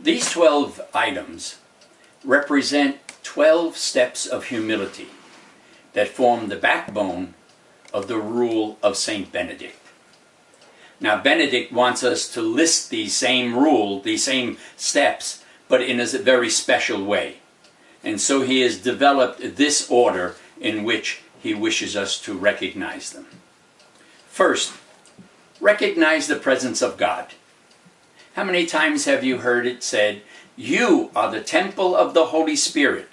These 12 items represent 12 steps of humility that form the backbone of the rule of Saint Benedict. Now, Benedict wants us to list these same steps, but in a very special way. And so he has developed this order in which he wishes us to recognize them. First, recognize the presence of God. How many times have you heard it said, "You are the temple of the Holy Spirit.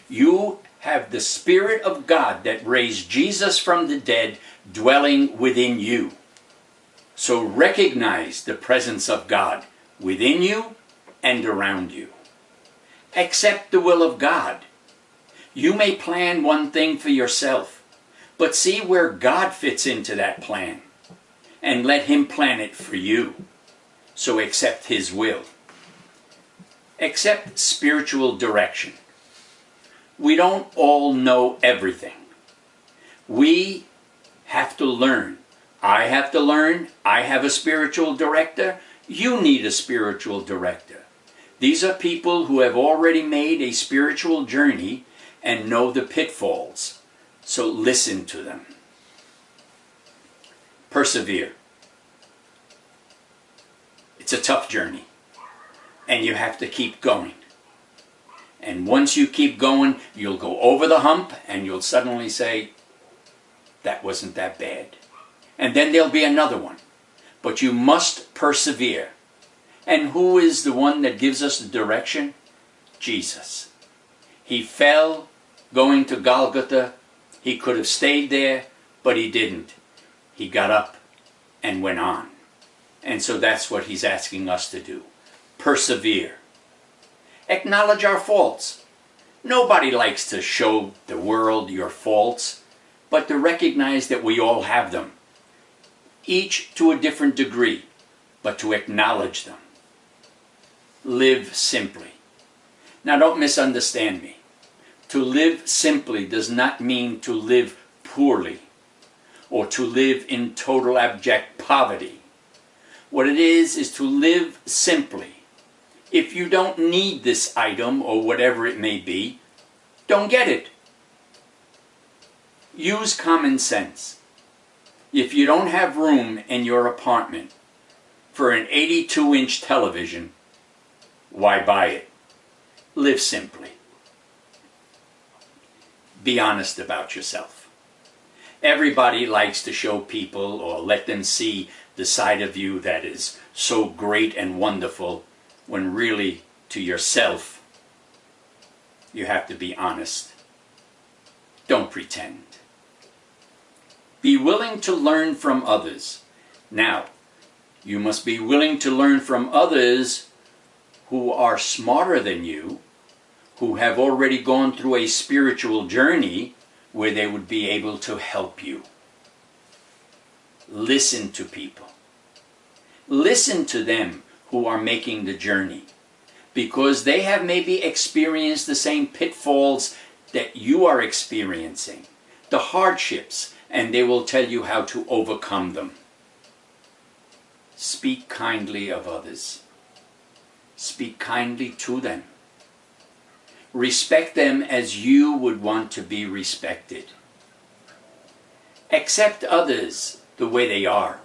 You have the Spirit of God that raised Jesus from the dead dwelling within you." So recognize the presence of God within you and around you. Accept the will of God. You may plan one thing for yourself, but see where God fits into that plan and let Him plan it for you. So accept His will. Accept spiritual direction. We don't all know everything. We have to learn. I have to learn. I have a spiritual director. You need a spiritual director. These are people who have already made a spiritual journey and know the pitfalls. So listen to them. Persevere. It's a tough journey, and you have to keep going. And once you keep going, you'll go over the hump, and you'll suddenly say, that wasn't that bad. And then there'll be another one. But you must persevere. And who is the one that gives us the direction? Jesus. He fell going to Golgotha. He could have stayed there, but he didn't. He got up and went on. And so that's what he's asking us to do. Persevere. Acknowledge our faults. Nobody likes to show the world your faults, but to recognize that we all have them. Each to a different degree, but to acknowledge them. Live simply. Now don't misunderstand me. To live simply does not mean to live poorly or to live in total abject poverty. What it is to live simply. If you don't need this item or whatever it may be, don't get it. Use common sense. If you don't have room in your apartment for an 82-inch television, why buy it? Live simply. Be honest about yourself. Everybody likes to show people or let them see the side of you that is so great and wonderful, when really, to yourself, you have to be honest. Don't pretend. Be willing to learn from others. Now, you must be willing to learn from others who are smarter than you, who have already gone through a spiritual journey where they would be able to help you. Listen to people. Listen to them who are making the journey, because they have maybe experienced the same pitfalls that you are experiencing, the hardships, and they will tell you how to overcome them. Speak kindly of others. Speak kindly to them. Respect them as you would want to be respected. Accept others the way they are.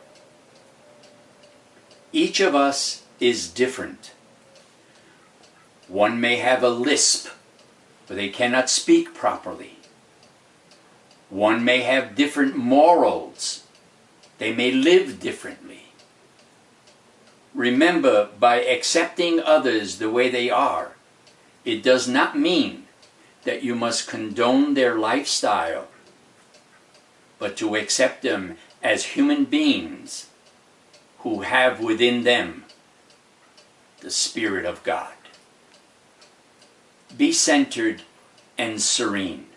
Each of us is different. One may have a lisp, or they cannot speak properly. One may have different morals. They may live differently. Remember, by accepting others the way they are, it does not mean that you must condone their lifestyle, but to accept them as human beings who have within them the Spirit of God. Be centered and serene.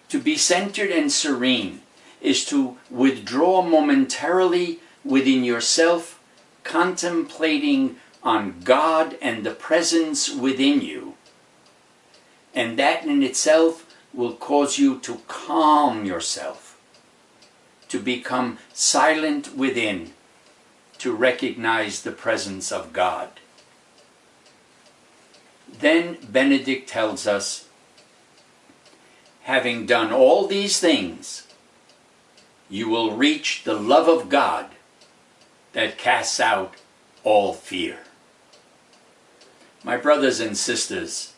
To be centered and serene is to withdraw momentarily within yourself, contemplating on God and the presence within you. And that in itself will cause you to calm yourself, to become silent within, to recognize the presence of God. Then Benedict tells us, having done all these things, you will reach the love of God that casts out all fear. My brothers and sisters,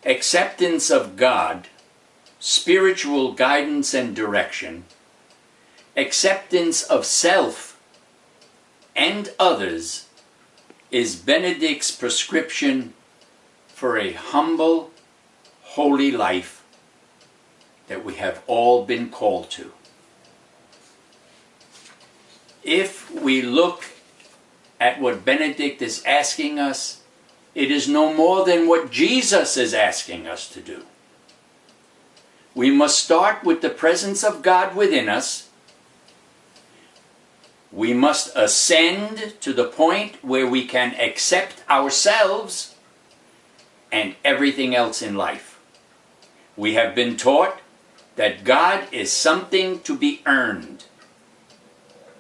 acceptance of God, spiritual guidance and direction, acceptance of self and others is Benedict's prescription for a humble, holy life that we have all been called to. If we look at what Benedict is asking us, it is no more than what Jesus is asking us to do. We must start with the presence of God within us. We must ascend to the point where we can accept ourselves and everything else in life. We have been taught that God is something to be earned,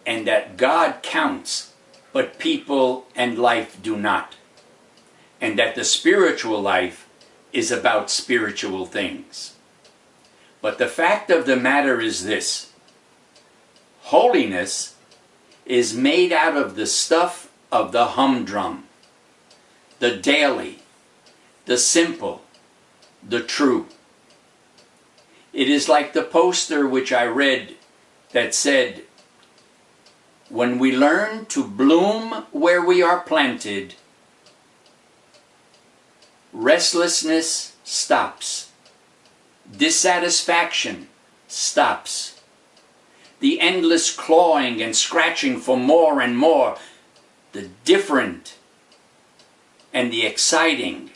and that God counts, but people and life do not, and that the spiritual life is about spiritual things. But the fact of the matter is this: holiness is made out of the stuff of the humdrum, the daily, the simple, the true. It is like the poster which I read that said, when we learn to bloom where we are planted, restlessness stops, dissatisfaction stops, the endless clawing and scratching for more and more, the different and the exciting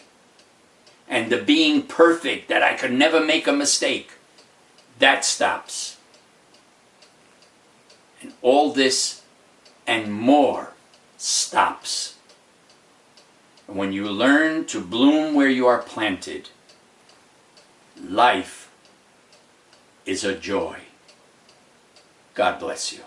and the being perfect, that I could never make a mistake, that stops. And all this and more stops. And when you learn to bloom where you are planted, life is a joy. God bless you.